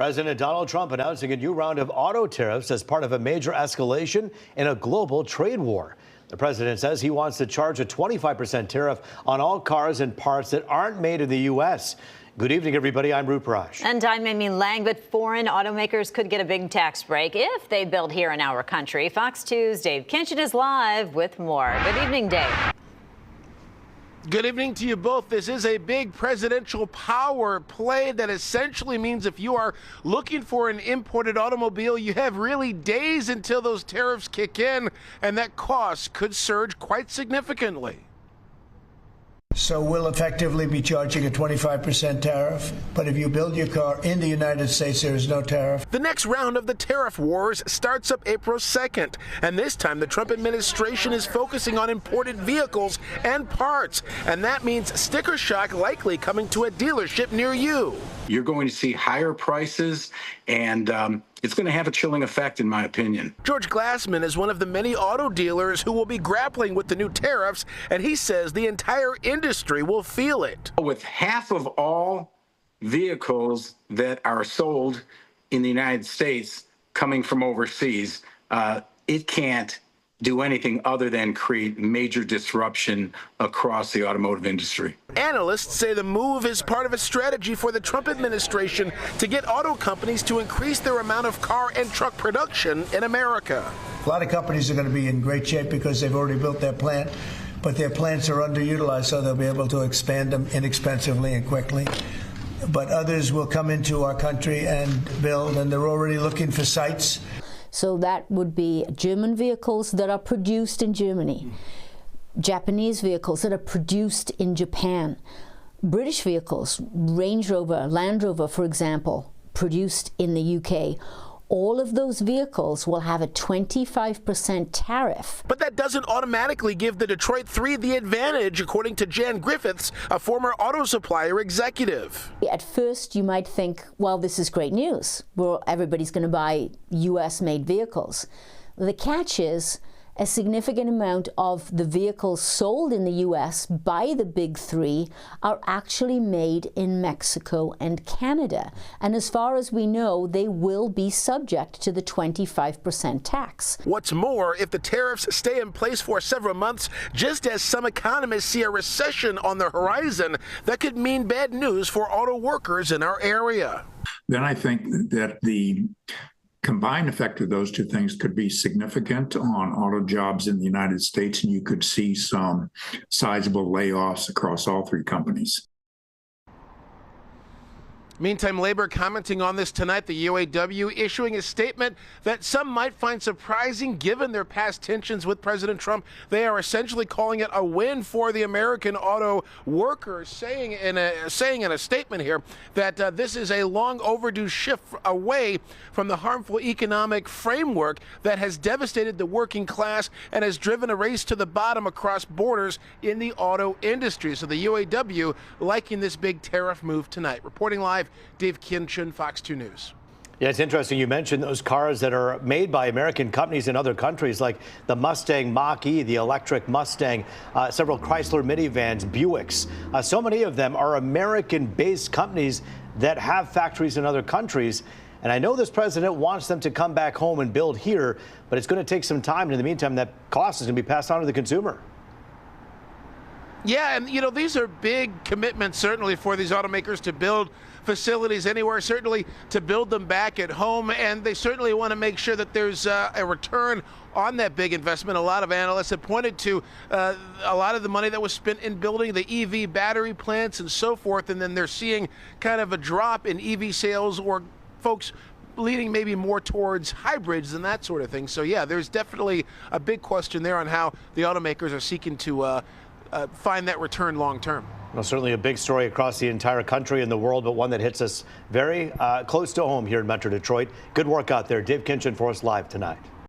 President Donald Trump announcing a new round of auto tariffs as part of a major escalation in a global trade war. The president says he wants to charge a 25% tariff on all cars and parts that aren't made in the U.S. Good evening, everybody. I'm Rupraj. And I'm Amy Lang. But foreign automakers could get a big tax break if they build here in our country. Fox 2's Dave Kinchin is live with more. Good evening, Dave. Good evening to you both. This is a big presidential power play that essentially means if you are looking for an imported automobile, you have really days until those tariffs kick in, and that cost could surge quite significantly. So we'll effectively be charging a 25% tariff, but if you build your car in the United States, there is no tariff. The next round of the tariff wars starts up April 2nd, and this time the Trump administration is focusing on imported vehicles and parts, and that means sticker shock likely coming to a dealership near you. You're going to see higher prices, and it's going to have a chilling effect, in my opinion. George Glassman is one of the many auto dealers who will be grappling with the new tariffs, and he says the entire industry will feel it. With half of all vehicles that are sold in the United States coming from overseas, it can't do anything other than create major disruption across the automotive industry. Analysts say the move is part of a strategy for the Trump administration to get auto companies to increase their amount of car and truck production in America. A lot of companies are going to be in great shape because they've already built their plant, but their plants are underutilized, so they'll be able to expand them inexpensively and quickly. But others will come into our country and build, and they're already looking for sites. So that would be German vehicles that are produced in Germany, Japanese vehicles that are produced in Japan, British vehicles, Range Rover, Land Rover, for example, produced in the UK. All of those vehicles will have a 25% tariff. But that doesn't automatically give the Detroit Three the advantage, according to Jan Griffiths, a former auto supplier executive. At first, you might think, well, this is great news. Well, everybody's going to buy U.S.-made vehicles. The catch is a significant amount of the vehicles sold in the U.S. by the big three are actually made in Mexico and Canada. And as far as we know, they will be subject to the 25% tax. What's more, if the tariffs stay in place for several months, just as some economists see a recession on the horizon, that could mean bad news for auto workers in our area. Then I think that the combined effect of those two things could be significant on auto jobs in the United States, and you could see some sizable layoffs across all three companies. Meantime, labor commenting on this tonight, the UAW issuing a statement that some might find surprising given their past tensions with President Trump. They are essentially calling it a win for the American auto workers, saying in a statement here that this is a long overdue shift away from the harmful economic framework that has devastated the working class and has driven a race to the bottom across borders in the auto industry. So the UAW liking this big tariff move tonight. Reporting live, Dave Kinchin, Fox 2 News. Yeah, it's interesting you mentioned those cars that are made by American companies in other countries, like the Mustang Mach-E, the electric Mustang, several Chrysler minivans, Buicks. So many of them are American-based companies that have factories in other countries. And I know this president wants them to come back home and build here, but it's going to take some time. And in the meantime, that cost is going to be passed on to the consumer. Yeah, and you know, these are big commitments certainly for these automakers to build facilities anywhere, certainly to build them back at home, and they certainly want to make sure that there's a return on that big investment. A lot of analysts have pointed to a lot of the money that was spent in building the EV battery plants and so forth, and then they're seeing kind of a drop in EV sales, or folks leaning maybe more towards hybrids and that sort of thing. So yeah, there's definitely a big question there on how the automakers are seeking to find that return long term. Well, certainly a big story across the entire country and the world, but one that hits us very close to home here in Metro Detroit. Good work out there. Dave Kinchin for us live tonight.